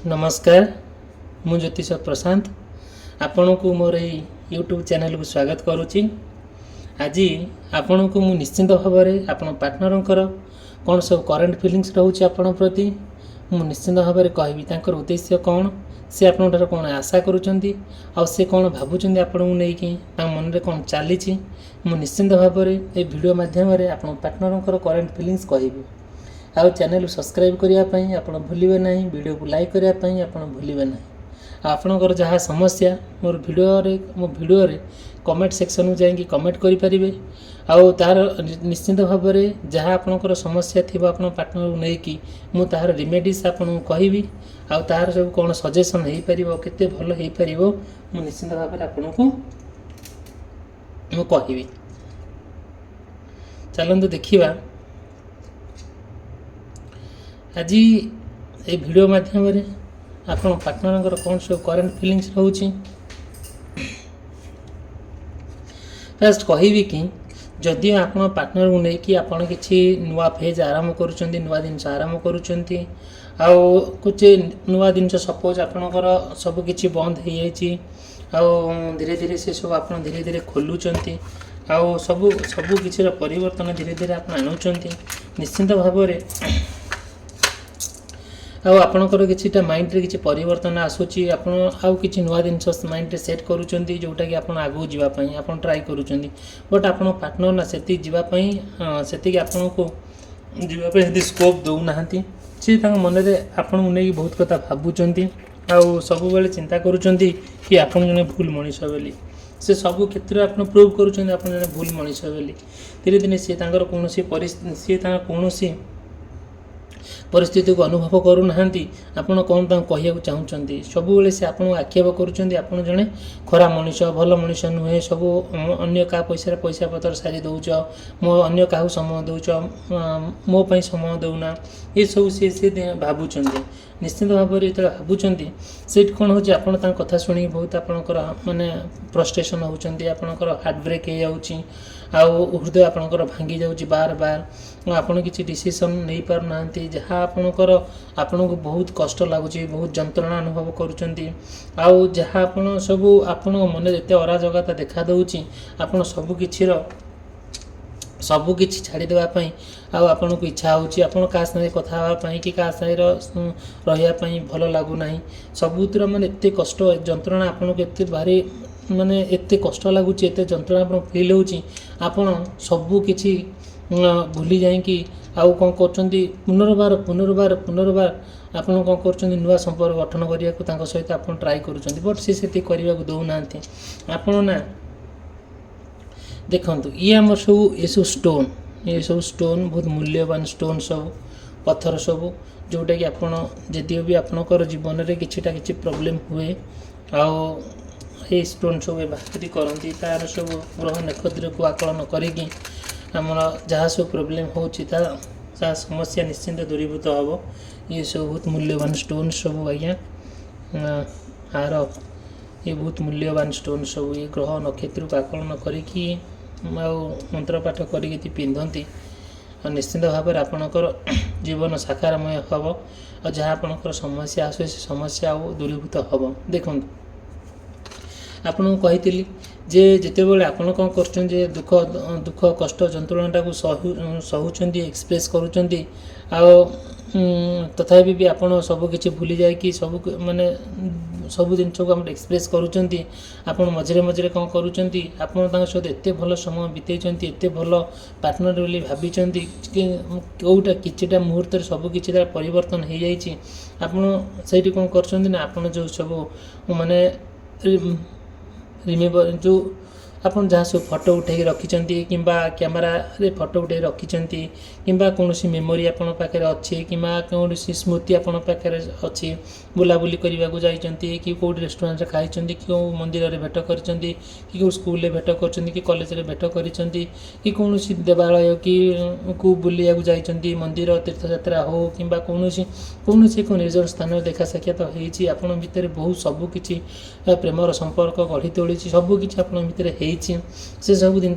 नमस्कार मु ज्योतिष प्रशांत आपण को मोर यूट्यूब चैनल को स्वागत करुच्ची। आज आपण को मु निश्चिंत भाव में आपण पार्टनर कौन सब करेन्ट फिलिंग्स रोचे आपण प्रति मु निश्चिंत भाव में कहबी तांकर उद्देश्य कौन से आपन कौन आशा करुँच से कौन भावुं आपण नहीं मन में कौन चली मु निश्चिंत भाव में ये वीडियो माध्यम आप पार्टनर करेन्ट फिलिंग्स कहबी। आउ चैनल सब्सक्राइब करने आप भूलें ना, वीडियो को लाइक करने आप भूलें ना। आपणकर जहाँ समस्या मोर वीडियो कमेंट सेक्शन में जाकि कमेंट करें आउ तार निश्चिंत भाव में जहाँ आपणकर समस्या थी आप पार्टनर को लेकिन मु तार रिमेडीज आपको कहबी आउ तार सब कौन सजेसन हो पार केते भल हो पार मु निश्चिंत भाव में आपको कहबी। चलते देखा आज ये वीडियो माध्यम आप पार्टनर कौन सब करेन्ट फिलिंग्स रोचे। फास्ट कहबी कि जदि आप पार्टनर को लेकिन आपड़ कि नुआ फेज आरंभ कर नुआ जिन आरंभ करुँच कुछ नुआ जिन सपोज आपणकर सबकि बंद हो जाए धीरे धीरे से सब आप धीरे धीरे खोलुंट आउ सब किसी परिवर्तन धीरे धीरे आप आणुंट निश्चिंत भाव में आपणकर कि माइंड रे किसी परिवर्तन आसूची आउ कि नुआ जिन माइंड रे सेट करुँच जोटा कि आप आगू जावाई आप ट्राए करुँच बट आप पार्टनर ना से जावाई आपन को जावाई स्कोप दौना सी मन में आपन नहीं बहुत कथा भावुंट आउ सब बेले चिंता करुँच कि आप जने भूल मनीष बोली से सब क्षेत्र में आप प्रूव करुँच आप जने भूल मनीष बोली धीरे धीरे सी कौन सी कौन परिस्थिति को अनुभव करूना आपड़ कौन कहू चाहते सब बेले से आपको आक्षेप करुँच आप जड़े खरा मनीष भल मनीष नुहे सब अन्य क्या पैसा पतर सारी दौच मो अन्य क्या समय दौच मोपाई समय दौना ये सब सी भावुं निश्चित भाव में जो भावुं से कौन हो कथा शुणी बहुत आपंकर माने फ्रस्ट्रेशन होती आपंकर हार्ट ब्रेक हो जाऊँगी आउ हृदय आपंकर भांगी जाऊँगी बार बार आपड़ किसी डिसीजन नहीं पार ना जहाँ आपणकर आपन को बहुत कष्ट लगुच बहुत जंत्रणा अनुभव करुँच आउ जहाँ आप सब आपण मन जिते अराजकता देखा दूची आपड़ सबकि छाड़देवाई आपन को इच्छा होची आपन क्या साथ कथा कि क्या साथ रही भल लगुना सबुतर माने एत कष्ट जंत्रणा आपन को एत भारी माने एत कष्ट लगुच एत जंत्रणा आप फिल होची आपन सबकि भूली जाकि आउ कौन कर पुनर्बार पुनर्बार पुनर्बार आपन कौन कर नुआ संपर्क गठन करने सहित आप ट्राए करुँच बट से करने को दौना आपन ना देखु ये आम सब ये सब स्टोन बहुत मूल्यवान स्टोन सब पत्थर सब जोटा कि आपड़ जदि भी आपणकर जीवन में कि प्रोब्लेम हुए आओ ये स्टोन सब बाहरी करती तार सब ग्रह नक्षत्र को आकलन करी आमर जहाँ सब प्रोब्लेम होता समस्या निश्चिंत दूरीभूत हम ये सब बहुत मूल्यवान स्टोन सब आज्ञा आर ये बहुत मूल्यवान स्टोन सब ये ग्रह नक्षत्र को आकलन करी मंत्र पाठ करी पिंधती निश्चिंत भाव में आपणकर जीवन साकारमय हम और जहाँ आपणकर समस्या आस समस्या दूरीभूत हम देखो आपन को कही जे जिते बड़े आप कौन कर दुख दुख कष्ट जंत्रणा को सहूँ एक्सप्रेस करुँच तथापि भी आपड़ सबकि भूली जाए कि सब माने सब जिन को आप एक्सप्रेस करुँच आप मझे मझे कौन करुँच सहित एत भल समय बीते एत भल पार्टनर बोली भाई कौटा किटा मुहूर्त सबकि परिवर्तन हो जाए आप कौन कर जो सब माने रिमेम्बर जो आप जहाँ सब फोटो उठे रखिंट कि कैमेरा रे फोटो उठे रखिंट कि कौन मेमोरी आप अच्छे कि कौन स्मृति आप अच्छी बुलाबुली करने को जाइए कि कौट रेस्टोरेंट खाई कि कौन मंदिर में भेट कर कौन स्कूल भेट कर कॉलेज में भेट कर कौन देवालय कि बुलिया जाइए मंदिर तीर्थयात्रा हो कि कौन एक निर्जन स्थान देखा साक्षात होती आपन भितर बहुत सबकि प्रेमर संपर्क गढ़ी तोली सबकि आप भितर से सब जिन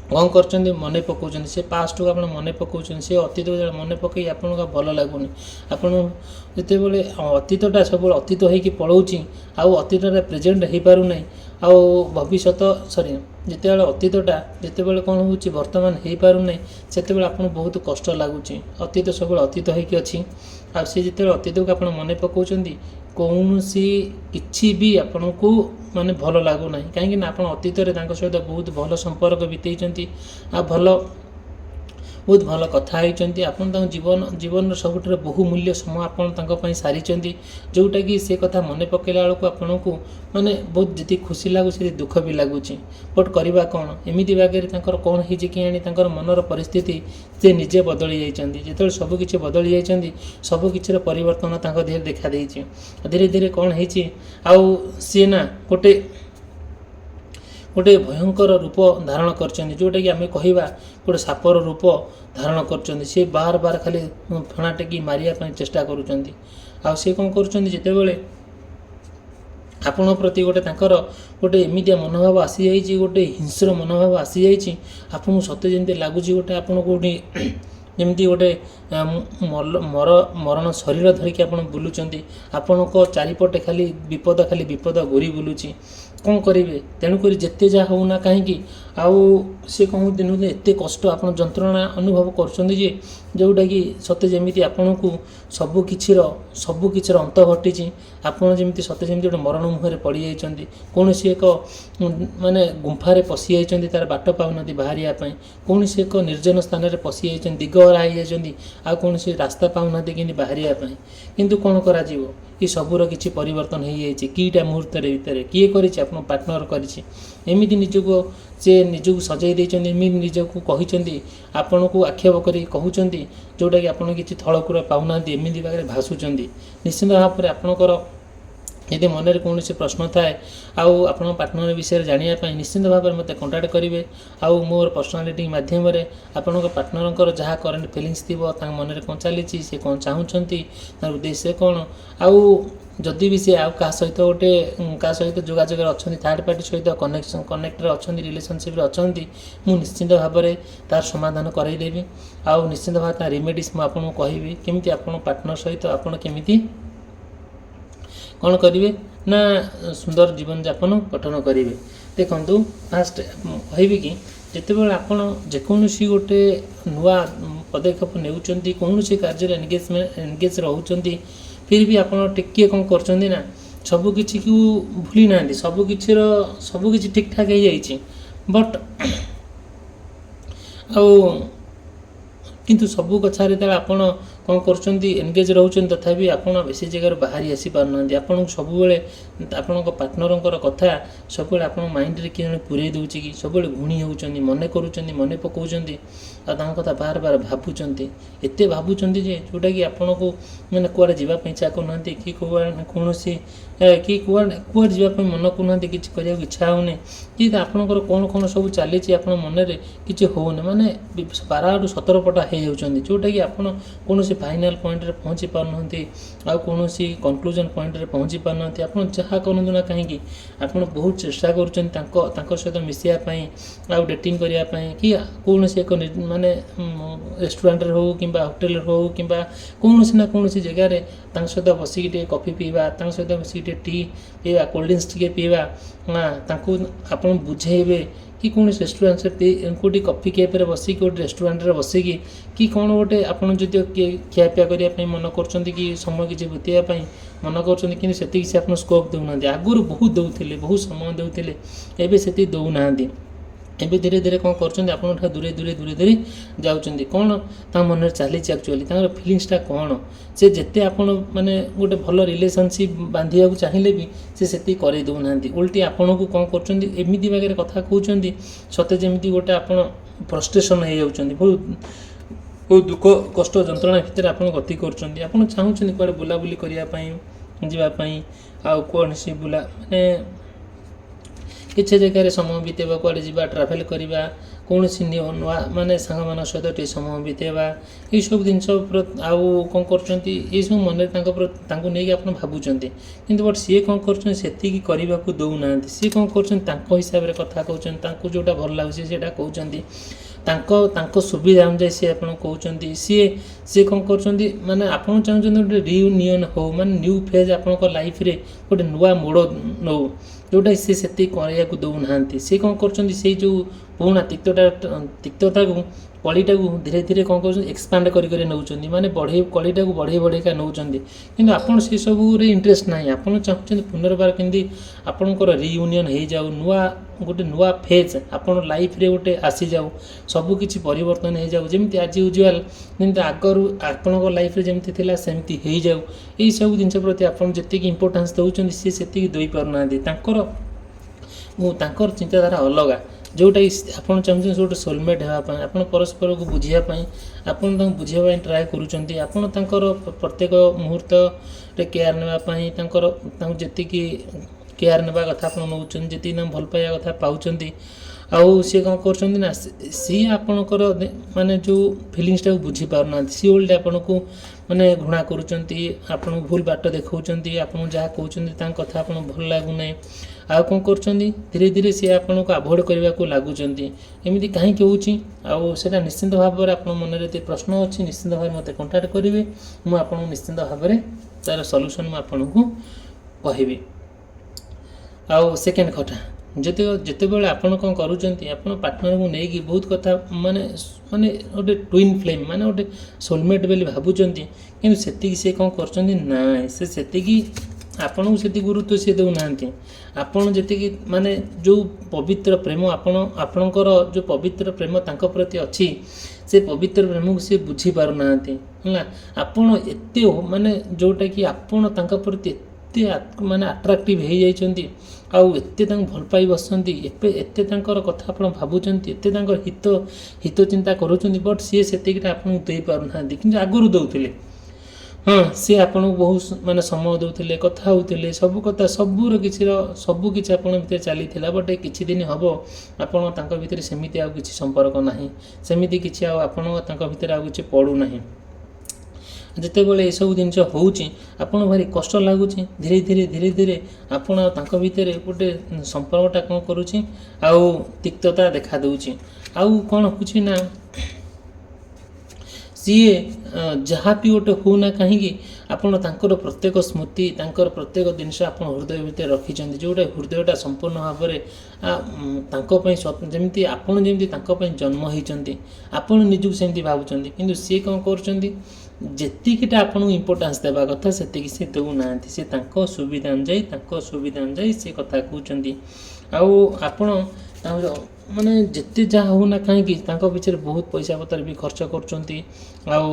କ'ଣ କରୁଛନ୍ତି ମନେ ପକାଉଛନ୍ତି, ସେ ପାଷ୍ଟକୁ ଆପଣ ମନେ ପକାଉଛନ୍ତି, ସେ ଅତୀତକୁ ଯେତେବେଳେ ମନେ ପକାଇ ଆପଣଙ୍କୁ ଭଲ ଲାଗୁନି। ଆପଣ ଯେତେବେଳେ ଅତୀତଟା ସବୁବେଳେ ଅତୀତ ହେଇକି ପଳାଉଛି, ଆଉ ଅତୀତଟା ପ୍ରେଜେଣ୍ଟ ହେଇପାରୁନାହିଁ, ଆଉ ଭବିଷ୍ୟତ ଯେତେବେଳେ ଅତୀତଟା ଯେତେବେଳେ କ'ଣ ହେଉଛି ବର୍ତ୍ତମାନ ହେଇପାରୁନାହିଁ, ସେତେବେଳେ ଆପଣଙ୍କୁ ବହୁତ କଷ୍ଟ ଲାଗୁଛି। ଅତୀତ ସବୁବେଳେ ଅତୀତ ହେଇକି ଅଛି, ଆଉ ସେ ଯେତେବେଳେ ଅତୀତକୁ ଆପଣ ମନେ ପକାଉଛନ୍ତି, କୌଣସି କିଛି ବି ଆପଣଙ୍କୁ ମାନେ ଭଲ ଲାଗୁନାହିଁ। କାହିଁକିନା ଆପଣ ଅତୀତରେ ତାଙ୍କ ସହିତ ବହୁତ ଭଲ ସମ୍ପର୍କ ବିତେଇଛନ୍ତି, ଆଉ ବହୁତ ଭଲ କଥା ହେଇଛନ୍ତି। ଆପଣ ତାଙ୍କ ଜୀବନର ସବୁଠାରୁ ବହୁମୂଲ୍ୟ ସମୟ ଆପଣ ତାଙ୍କ ପାଇଁ ସାରିଛନ୍ତି, ଯେଉଁଟାକି ସେ କଥା ମନେ ପକାଇଲା ବେଳକୁ ଆପଣଙ୍କୁ ମାନେ ବହୁତ ଯେତିକି ଖୁସି ଲାଗୁଛି ସେତିକି ଦୁଃଖ ବି ଲାଗୁଛି। ବଟ୍ କରିବା କ'ଣ, ଏମିତି ବାଗରେ ତାଙ୍କର କ'ଣ ହେଇଛି କେଜାଣି, ତାଙ୍କର ମନର ପରିସ୍ଥିତି ସେ ନିଜେ ବଦଳି ଯାଇଛନ୍ତି। ଯେତେବେଳେ ସବୁକିଛି ବଦଳି ଯାଇଛନ୍ତି, ସବୁକିଛିର ପରିବର୍ତ୍ତନ ତାଙ୍କ ଦେହରେ ଦେଖାଦେଇଛି। ଧୀରେ ଧୀରେ କ'ଣ ହେଇଛି, ଆଉ ସିଏ ନା ଗୋଟେ ଭୟଙ୍କର ରୂପ ଧାରଣ କରିଛନ୍ତି, ଯେଉଁଟାକି ଆମେ କହିବା ଗୋଟେ ସାପର ରୂପ ଧାରଣ କରୁଛନ୍ତି। ସେ ବାର ଖାଲି ଫଣା ଟେକି ମାରିବା ପାଇଁ ଚେଷ୍ଟା କରୁଛନ୍ତି। ଆଉ ସେ କ'ଣ କରୁଛନ୍ତି, ଯେତେବେଳେ ଆପଣଙ୍କ ପ୍ରତି ତାଙ୍କର ଗୋଟେ ଏମିତିଆ ମନୋଭାବ ଆସିଯାଇଛି, ଗୋଟେ ହିଂସ୍ର ମନୋଭାବ ଆସିଯାଇଛି, ଆପଣଙ୍କୁ ସତେ ଯେମିତି ଲାଗୁଛି ଆପଣ କେଉଁଠି ଯେମିତି ମରଣ ଶରୀର ଧରିକି ଆପଣ ବୁଲୁଛନ୍ତି। ଆପଣଙ୍କ ଚାରିପଟେ ଖାଲି ବିପଦ ଘୁରି ବୁଲୁଛି। କ'ଣ କରିବେ? ତେଣୁକରି ଯେତେ ଯାହା ହେଉନା କାହିଁକି, ଆଉ ସେ କ'ଣ ଦିନକୁ ଦିନ ଏତେ କଷ୍ଟ ଆପଣ ଯନ୍ତ୍ରଣା ଅନୁଭବ କରୁଛନ୍ତି ଯେ, ଯେଉଁଟାକି ସତେ ଯେମିତି ଆପଣଙ୍କୁ ସବୁକିଛିର ଅନ୍ତ ଘଟିଛି। ଆପଣ ଯେମିତି ସତେ ଯେମିତି ଗୋଟେ ମରଣ ମୁହଁରେ ପଡ଼ିଯାଇଛନ୍ତି, କୌଣସି ଏକ ମାନେ ଗୁମ୍ଫାରେ ପଶି ଯାଇଛନ୍ତି, ତା'ର ବାଟ ପାଉନାହାନ୍ତି ବାହାରିବା ପାଇଁ, କୌଣସି ଏକ ନିର୍ଜନ ସ୍ଥାନରେ ପଶି ଯାଇଛନ୍ତି, ଦିଗହରା ହେଇଯାଇଛନ୍ତି, ଆଉ କୌଣସି ରାସ୍ତା ପାଉନାହାନ୍ତି କେମିତି ବାହାରିବା ପାଇଁ। କିନ୍ତୁ କ'ଣ କରାଯିବ, ଏ ସବୁର କିଛି ପରିବର୍ତ୍ତନ ହେଇଯାଇଛି କିଟା ମୁହୂର୍ତ୍ତରେ ଭିତରେ। କିଏ କରିଛି? ଆପଣ ପାର୍ଟନର କରିଛି। ଏମିତି ନିଜକୁ ସଜାଇ ଦେଇଛନ୍ତି, ଏମିତି ନିଜକୁ କହିଛନ୍ତି, ଆପଣଙ୍କୁ ଆକ୍ଷେପ କରି କହୁଛନ୍ତି, ଯେଉଁଟାକି ଆପଣ କିଛି ଥଳକୂଳ ପାଉନାହାନ୍ତି, ଏମିତି ଭାବରେ ଭାସୁଛନ୍ତି। ନିଶ୍ଚିନ୍ତ ଭାବରେ ଆପଣଙ୍କର ଯଦି ମନରେ କୌଣସି ପ୍ରଶ୍ନ ଥାଏ, ଆଉ ଆପଣଙ୍କ ପାର୍ଟନର ବିଷୟରେ ଜାଣିବା ପାଇଁ ନିଶ୍ଚିନ୍ତ ଭାବରେ ମୋତେ କଣ୍ଟାକ୍ଟ କରିବେ। ଆଉ ମୋର ପର୍ସନାଲିଟି ମାଧ୍ୟମରେ ଆପଣଙ୍କ ପାର୍ଟନରଙ୍କର ଯାହା କରେଣ୍ଟ ଫିଲିଙ୍ଗସ୍ ଥିବ, ତାଙ୍କ ମନରେ କ'ଣ ଚାଲିଛି, ସେ କ'ଣ ଚାହୁଁଛନ୍ତି, ତାର ଉଦ୍ଦେଶ୍ୟ କ'ଣ, ଆଉ ଯଦି ବି ସେ ଆଉ କାହା ସହିତ ଯୋଗାଯୋଗରେ ଅଛନ୍ତି, ଥାର୍ଡ଼ ପାର୍ଟି ସହିତ କନେକ୍ଟରେ ଅଛନ୍ତି, ରିଲେସନସିପ୍ରେ ଅଛନ୍ତି, ମୁଁ ନିଶ୍ଚିନ୍ତ ଭାବରେ ତାର ସମାଧାନ କରାଇଦେବି। ଆଉ ନିଶ୍ଚିନ୍ତ ଭାବରେ ତା ରେମେଡ଼ିସ୍ ମୁଁ ଆପଣଙ୍କୁ କହିବି, କେମିତି ଆପଣ ପାର୍ଟନର ସହିତ ଆପଣ କେମିତି କ'ଣ କରିବେ ନା ସୁନ୍ଦର ଜୀବନଯାପନ ଗଠନ କରିବେ। ଦେଖନ୍ତୁ, ଫାଷ୍ଟ କହିବି କି, ଯେତେବେଳେ ଆପଣ ଯେକୌଣସି ଗୋଟେ ନୂଆ ପଦକ୍ଷେପ ନେଉଛନ୍ତି, କୌଣସି କାର୍ଯ୍ୟରେ ଏନଗେଜ୍ ରହୁଛନ୍ତି, ଫିର୍ ବି ଆପଣ ଟିକିଏ କ'ଣ କରୁଛନ୍ତି ନା, ସବୁକିଛିକୁ ଭୁଲି ନାହାନ୍ତି। ସବୁକିଛି ଠିକ୍ଠାକ୍ ହେଇଯାଇଛି, ବଟ୍ ଆଉ କିନ୍ତୁ ସବୁ କଥାରେ ଯେତେବେଳେ ଆପଣ କ'ଣ କରୁଛନ୍ତି, ଏନଗେଜ୍ ରହୁଛନ୍ତି, ତଥାପି ଆପଣ ବେଶୀ ଜାଗାରୁ ବାହାରି ଆସିପାରୁନାହାନ୍ତି। ଆପଣଙ୍କୁ ସବୁବେଳେ ଆପଣଙ୍କ ପାର୍ଟନରଙ୍କର କଥା ସବୁବେଳେ ଆପଣଙ୍କ ମାଇଣ୍ଡରେ କିଏ ଜଣେ ପୁରେଇ ଦେଉଛି କି, ସବୁବେଳେ ଘୁଣି ହେଉଛନ୍ତି, ମନେ କରୁଛନ୍ତି, ମନେ ପକାଉଛନ୍ତି, ଆଉ ତାଙ୍କ କଥା ବାର ଭାବୁଛନ୍ତି। ଏତେ ଭାବୁଛନ୍ତି ଯେ, ଯେଉଁଟାକି ଆପଣଙ୍କୁ ମାନେ କୁଆଡ଼େ ଯିବା ପାଇଁ ଇଚ୍ଛା କରୁନାହାନ୍ତି, କି କୁଆଡ଼େ ଯିବା ପାଇଁ ମନ କରୁନାହାନ୍ତି, କିଛି କରିବାକୁ ଇଚ୍ଛା ହେଉନି, କି ଆପଣଙ୍କର କ'ଣ ସବୁ ଚାଲିଛି ଆପଣଙ୍କ ମନରେ କିଛି ହେଉନି, ମାନେ 12ରୁ 17 ପଟ ହେଇଯାଉଛନ୍ତି, ଯେଉଁଟାକି ଆପଣ କୌଣସି ଫାଇନାଲ୍ ପଏଣ୍ଟରେ ପହଞ୍ଚି ପାରୁନାହାନ୍ତି, ଆଉ କୌଣସି କନକ୍ଲୁଜନ୍ ପଏଣ୍ଟରେ ପହଞ୍ଚି ପାରୁନାହାନ୍ତି। ଆପଣ ଯାହା କରନ୍ତୁ ନା କାହିଁକି, ଆପଣ ବହୁତ ଚେଷ୍ଟା କରୁଛନ୍ତି ତାଙ୍କ ସହିତ ମିଶିବା ପାଇଁ, ଆଉ ଡେଟିଂ କରିବା ପାଇଁ, କି କୌଣସି ଏକ ମାନେ ରେଷ୍ଟୁରାଣ୍ଟରେ ହେଉ, କିମ୍ବା ହୋଟେଲରେ ହେଉ, କିମ୍ବା କୌଣସି ନା କୌଣସି ଜାଗାରେ ତାଙ୍କ ସହିତ ବସିକି ଟିକେ କଫି ପିଇବା, ତାଙ୍କ ସହିତ ବସିକି ଟିକେ ଟି ପିଇବା, କୋଲ୍ଡ ଡ୍ରିଙ୍କସ୍ ଟିକେ ପିଇବା, ତାଙ୍କୁ ଆପଣ ବୁଝେଇବେ କି କୌଣସି ରେଷ୍ଟୁରାଣ୍ଟରେ କେଉଁଠି କଫି କେଫେରେ ବସିକି, କେଉଁଠି ରେଷ୍ଟୁରାଣ୍ଟରେ ବସିକି, କି କ'ଣ ଗୋଟେ ଆପଣ ଯଦି ଖିଆପିଆ କରିବା ପାଇଁ ମନ କରୁଛନ୍ତି, କି ସମୟ କିଛି ବିତାଇବା ପାଇଁ ମନ କରୁଛନ୍ତି, କିନ୍ତୁ ସେତିକି ସେ ଆପଣ ସ୍କୋପ୍ ଦେଉନାହାନ୍ତି। ଆଗରୁ ବହୁତ ଦେଉଥିଲେ, ବହୁତ ସମୟ ଦେଉଥିଲେ, ଏବେ ସେତିକି ଦେଉନାହାନ୍ତି। ଏବେ ଧୀରେ ଧୀରେ କ'ଣ କରୁଛନ୍ତି, ଆପଣଙ୍କଠାରୁ ଦୂରେ ଯାଉଛନ୍ତି। କ'ଣ ତାଙ୍କ ମନରେ ଚାଲିଛି ଆକ୍ଚୁଆଲି, ତାଙ୍କର ଫିଲିଙ୍ଗସଟା କ'ଣ, ସେ ଯେତେ ଆପଣ ମାନେ ଗୋଟେ ଭଲ ରିଲେସନସିପ୍ ବାନ୍ଧିବାକୁ ଚାହିଁଲେ ବି ସେ ସେତିକି କରେଇ ଦେଉନାହାନ୍ତି। ଓଲଟି ଆପଣଙ୍କୁ କ'ଣ କରୁଛନ୍ତି, ଏମିତି ବାଗରେ କଥା କହୁଛନ୍ତି, ସତେ ଯେମିତି ଗୋଟେ ଆପଣ ଫ୍ରଷ୍ଟ୍ରେସନ୍ ହେଇଯାଉଛନ୍ତି, ବହୁତ ଦୁଃଖ କଷ୍ଟ ଯନ୍ତ୍ରଣା ଭିତରେ ଆପଣ ଗତି କରୁଛନ୍ତି। ଆପଣ ଚାହୁଁଛନ୍ତି କୁଆଡ଼େ ବୁଲାବୁଲି କରିବା ପାଇଁ, ଯିବା ପାଇଁ, ଆଉ କୌଣସି ମାନେ କିଛି ଜାଗାରେ ସମୟ ବିତେଇବା, କୁଆଡ଼େ ଯିବା, ଟ୍ରାଭେଲ୍ କରିବା, କୌଣସି ନୂଆ ମାନେ ସାଙ୍ଗମାନଙ୍କ ସହିତ ଟିକେ ସମୟ ବିତେଇବା ଏଇସବୁ ଜିନିଷ ଆଉ କ'ଣ କରୁଛନ୍ତି ଏଇସବୁ ମନରେ ତାଙ୍କୁ ନେଇକି ଆପଣ ଭାବୁଛନ୍ତି କିନ୍ତୁ ବଟ୍ ସିଏ କ'ଣ କରୁଛନ୍ତି ସେତିକି କରିବାକୁ ଦେଉନାହାନ୍ତି। ସିଏ କ'ଣ କରୁଛନ୍ତି ତାଙ୍କ ହିସାବରେ କଥା କହୁଛନ୍ତି, ତାଙ୍କୁ ଯେଉଁଟା ଭଲ ଲାଗୁଛି ସେଇଟା କହୁଛନ୍ତି, ତାଙ୍କ ସୁବିଧା ଅନୁଯାୟୀ ସିଏ ଆପଣ କହୁଛନ୍ତି। ସିଏ କ'ଣ କରୁଛନ୍ତି ମାନେ ଆପଣ ଚାହୁଁଛନ୍ତି ଗୋଟେ ରିୟୁନିୟନ୍ ହେଉ, ମାନେ ନ୍ୟୁ ଫେଜ୍ ଆପଣଙ୍କ ଲାଇଫ୍ରେ ଗୋଟେ ନୂଆ ମୋଡ଼ ନେଉ, ଯେଉଁଟା ସିଏ ସେତିକି କରିବାକୁ ଦେଉନାହାନ୍ତି। ସିଏ କ'ଣ କରୁଛନ୍ତି ସେଇ ଯେଉଁ ପୁରୁଣା ତିକ୍ତତାକୁ କଳିଟାକୁ ଧୀରେ ଧୀରେ କ'ଣ କରୁଛନ୍ତି ଏକ୍ସପାଣ୍ଡ କରି ନେଉଛନ୍ତି, ମାନେ କଳିଟାକୁ ବଢ଼େଇକା ନେଉଛନ୍ତି। କିନ୍ତୁ ଆପଣ ସେସବୁରେ ଇଣ୍ଟରେଷ୍ଟ ନାହିଁ। ଆପଣ ଚାହୁଁଛନ୍ତି ପୁନର୍ବାର କେମିତି ଆପଣଙ୍କର ରିୟୁନିୟନ୍ ହେଇଯାଉ, ଗୋଟେ ନୂଆ ଫେଜ୍ ଆପଣ ଲାଇଫ୍ରେ ଗୋଟେ ଆସିଯାଉ, ସବୁକିଛି ପରିବର୍ତ୍ତନ ହେଇଯାଉ, ଯେମିତି ଆଜ୍ ୟୁଜୁଆଲ୍ ଯେମିତି ଆଗରୁ ଆପଣଙ୍କ ଲାଇଫ୍ରେ ଯେମିତି ଥିଲା ସେମିତି ହେଇଯାଉ। ଏଇସବୁ ଜିନିଷ ପ୍ରତି ଆପଣ ଯେତିକି ଇମ୍ପୋର୍ଟାନ୍ସ ଦେଉଛନ୍ତି ସିଏ ସେତିକି ଦେଇପାରୁନାହାନ୍ତି। ତାଙ୍କର ଚିନ୍ତାଧାରା ଅଲଗା, ଯେଉଁଟାକି ଆପଣ ଚାହୁଁଛନ୍ତି ସେ ଗୋଟେ ସୋଲମେଟ୍ ହେବା ପାଇଁ, ଆପଣ ପରସ୍ପରକୁ ବୁଝିବା ପାଇଁ ଆପଣ ତାଙ୍କୁ ବୁଝିବା ପାଇଁ ଟ୍ରାଏ କରୁଛନ୍ତି। ଆପଣ ତାଙ୍କର ପ୍ରତ୍ୟେକ ମୁହୂର୍ତ୍ତରେ କେୟାର ନେବା ପାଇଁ ତାଙ୍କୁ ଯେତିକି କେୟାର ନେବା କଥା ଆପଣ ନେଉଛନ୍ତି, ଯେତିକି ତାଙ୍କୁ ଭଲ ପାଇବା କଥା ପାଉଛନ୍ତି। ଆଉ ସିଏ କ'ଣ କରୁଛନ୍ତି ନା ସିଏ ଆପଣଙ୍କର ମାନେ ଯେଉଁ ଫିଲିଙ୍ଗସଟାକୁ ବୁଝିପାରୁନାହାନ୍ତି। ସିଏ ଓଲ୍ଡ ଆପଣଙ୍କୁ ମାନେ ଘୃଣା କରୁଛନ୍ତି, ଆପଣଙ୍କୁ ଭୁଲ ବାଟ ଦେଖାଉଛନ୍ତି, ଆପଣଙ୍କୁ ଯାହା କହୁଛନ୍ତି ତାଙ୍କ କଥା ଆପଣଙ୍କୁ ଭଲ ଲାଗୁନାହିଁ। ଆଉ କ'ଣ କରୁଛନ୍ତି ଧୀରେ ଧୀରେ ସିଏ ଆପଣଙ୍କୁ ଆଭଏଡ଼ କରିବାକୁ ଲାଗୁଛନ୍ତି। ଏମିତି କାହିଁକି ହେଉଛି? ଆଉ ସେଇଟା ନିଶ୍ଚିନ୍ତ ଭାବରେ ଆପଣଙ୍କ ମନରେ ଯଦି ପ୍ରଶ୍ନ ଅଛି ନିଶ୍ଚିନ୍ତ ଭାବରେ ମୋତେ କଣ୍ଟାକ୍ଟ କରିବେ। ମୁଁ ଆପଣଙ୍କୁ ନିଶ୍ଚିନ୍ତ ଭାବରେ ତା'ର ସଲ୍ୟୁସନ୍ ମୁଁ ଆପଣଙ୍କୁ କହିବି। ଆଉ ସେକେଣ୍ଡ କଥା, ଯେତେବେଳେ ଆପଣ କ'ଣ କରୁଛନ୍ତି ଆପଣ ପାର୍ଟନରକୁ ନେଇକି ବହୁତ କଥା ମାନେ ଗୋଟେ ଟ୍ୱିନ୍ ଫ୍ଲେମ୍ ମାନେ ଗୋଟେ ସୋଲମେଟ୍ ବୋଲି ଭାବୁଛନ୍ତି, କିନ୍ତୁ ସେତିକି ସେ କ'ଣ କରୁଛନ୍ତି ନାଇଁ, ସେତିକି ଆପଣଙ୍କୁ ସେତିକି ଗୁରୁତ୍ୱ ସିଏ ଦେଉନାହାନ୍ତି। ଆପଣ ଯେତିକି ମାନେ ଯେଉଁ ପବିତ୍ର ପ୍ରେମ ଆପଣଙ୍କର ଯେଉଁ ପବିତ୍ର ପ୍ରେମ ତାଙ୍କ ପ୍ରତି ଅଛି, ସେ ପବିତ୍ର ପ୍ରେମକୁ ସିଏ ବୁଝିପାରୁନାହାନ୍ତି ହେଲା। ଆପଣ ଏତେ ମାନେ ଯେଉଁଟାକି ଆପଣ ତାଙ୍କ ପ୍ରତି ଏତେ ମାନେ ଆଟ୍ରାକ୍ଟିଭ୍ ହେଇଯାଇଛନ୍ତି, ଆଉ ଏତେ ତାଙ୍କୁ ଭଲ ପାଇ ବସୁଛନ୍ତି, ଏତେ ତାଙ୍କର କଥା ଆପଣ ଭାବୁଛନ୍ତି, ଏତେ ତାଙ୍କର ହିତ ଚିନ୍ତା କରୁଛନ୍ତି, ବଟ୍ ସିଏ ସେତିକିଟା ଆପଣଙ୍କୁ ଦେଇପାରୁନାହାନ୍ତି। କିନ୍ତୁ ଆଗରୁ ଦେଉଥିଲେ, ହଁ ସିଏ ଆପଣଙ୍କୁ ବହୁତ ମାନେ ସମୟ ଦେଉଥିଲେ, କଥା ହେଉଥିଲେ, ସବୁ କିଛି ଆପଣଙ୍କ ଭିତରେ ଚାଲିଥିଲା। ବଟ୍ କିଛି ଦିନ ହେବ ଆପଣ ତାଙ୍କ ଭିତରେ ସେମିତି ଆଉ କିଛି ସମ୍ପର୍କ ନାହିଁ, ସେମିତି କିଛି ଆଉ ତାଙ୍କ ଭିତରେ ଆଉ କିଛି ପଡ଼ୁନାହିଁ। ଯେତେବେଳେ ଏସବୁ ଜିନିଷ ହେଉଛି ଆପଣ ଭାରି କଷ୍ଟ ଲାଗୁଛି। ଧୀରେ ଧୀରେ ଆପଣ ତାଙ୍କ ଭିତରେ ଗୋଟେ ସମ୍ପର୍କଟା କ'ଣ କରୁଛି ଆଉ ତିକ୍ତତା ଦେଖା ଦେଉଛି। ଆଉ କ'ଣ ହେଉଛି ନା ସିଏ ଯାହା ବି ଗୋଟେ ହେଉନା କାହିଁକି ଆପଣ ତାଙ୍କର ପ୍ରତ୍ୟେକ ସ୍ମୃତି, ତାଙ୍କର ପ୍ରତ୍ୟେକ ଜିନିଷ ଆପଣ ହୃଦୟ ଭିତରେ ରଖିଛନ୍ତି, ଯେଉଁଟା ହୃଦୟଟା ସମ୍ପୂର୍ଣ୍ଣ ଭାବରେ ତାଙ୍କ ପାଇଁ ଯେମିତି ତାଙ୍କ ପାଇଁ ଜନ୍ମ ହେଇଛନ୍ତି, ଆପଣ ନିଜକୁ ସେମିତି ଭାବୁଛନ୍ତି। କିନ୍ତୁ ସିଏ କ'ଣ କରୁଛନ୍ତି, ଯେତିକିଟା ଆପଣଙ୍କୁ ଇମ୍ପୋର୍ଟାନ୍ସ ଦେବା କଥା ସେତିକି ସେ ଦେଉନାହାନ୍ତି। ସେ ତାଙ୍କ ସୁବିଧା ଅନୁଯାୟୀ ସେ କଥା କହୁଛନ୍ତି। ଆଉ ଆପଣ ମାନେ ଯେତେ ଯାହା ହେଉନା କାହିଁକି ତାଙ୍କ ପିଛରେ ବହୁତ ପଇସା ପତ୍ର ବି ଖର୍ଚ୍ଚ କରୁଛନ୍ତି। ଆଉ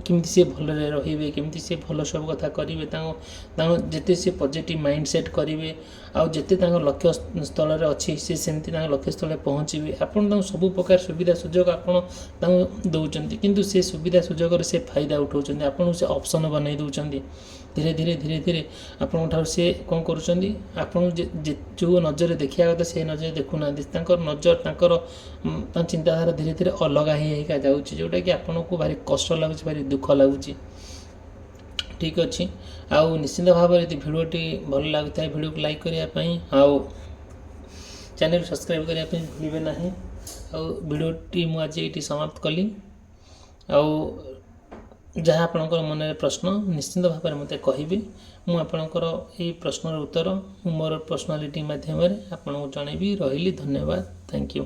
କେମିତି ସିଏ ଭଲରେ ରହିବେ, କେମିତି ସିଏ ଭଲ ସବୁ କଥା କରିବେ, ତାଙ୍କ ଯେତେ ସିଏ ପଜିଟିଭ୍ ମାଇଣ୍ଡ ସେଟ୍ କରିବେ, ଆଉ ଯେତେ ତାଙ୍କ ଲକ୍ଷ୍ୟ ସ୍ଥଳରେ ଅଛି ସେ ସେମିତି ତାଙ୍କ ଲକ୍ଷ୍ୟ ସ୍ଥଳରେ ପହଞ୍ଚିବେ। ଆପଣ ତାଙ୍କୁ ସବୁ ପ୍ରକାର ସୁବିଧା ସୁଯୋଗ ଆପଣ ତାଙ୍କୁ ଦେଉଛନ୍ତି, କିନ୍ତୁ ସେ ସୁବିଧା ସୁଯୋଗରେ ସେ ଫାଇଦା ଉଠାଉଛନ୍ତି, ଆପଣଙ୍କୁ ସେ ଅପସନ୍ ବନେଇ ଦେଉଛନ୍ତି। ଧୀରେ ଧୀରେ ଆପଣଙ୍କ ଠାରୁ ସେ କ'ଣ କରୁଛନ୍ତି, ଆପଣଙ୍କୁ ଯେଉଁ ନଜରରେ ଦେଖିବା କଥା ସେ ନଜରରେ ଦେଖୁନାହାନ୍ତି। ତାଙ୍କର ନଜର ତାଙ୍କ ଚିନ୍ତାଧାରା ଧୀରେ ଧୀରେ ଅଲଗା ହେଇକା ଯାଉଛି, ଯେଉଁଟାକି ଆପଣଙ୍କୁ ଭାରି କଷ୍ଟ ଲାଗୁଛି, ଭାରି ଦୁଃଖ ଲାଗୁଛି। ଠିକ୍ ଅଛି, ଆଉ ନିଶ୍ଚିନ୍ତ ଭାବରେ ଯଦି ଭିଡ଼ିଓଟି ଭଲ ଲାଗୁଥାଏ ଭିଡ଼ିଓକୁ ଲାଇକ୍ କରିବା ପାଇଁ, ଆଉ ଚ୍ୟାନେଲ୍ ସବସ୍କ୍ରାଇବ୍ କରିବା ପାଇଁ ଭୁଲିବେ ନାହିଁ। ଆଉ ଭିଡ଼ିଓଟି ମୁଁ ଆଜି ଏଇଠି ସମାପ୍ତ କଲି। ଆଉ ଯାହା ଆପଣଙ୍କର ମନରେ ପ୍ରଶ୍ନ ନିଶ୍ଚିନ୍ତ ଭାବରେ ମୋତେ କହିବେ। ମୁଁ ଆପଣଙ୍କର ଏହି ପ୍ରଶ୍ନର ଉତ୍ତର ମୁଁ ମୋର ପର୍ସନାଲିଟି ମାଧ୍ୟମରେ ଆପଣଙ୍କୁ ଜଣାଇବି। ରହିଲି, ଧନ୍ୟବାଦ, ଥ୍ୟାଙ୍କ ୟୁ।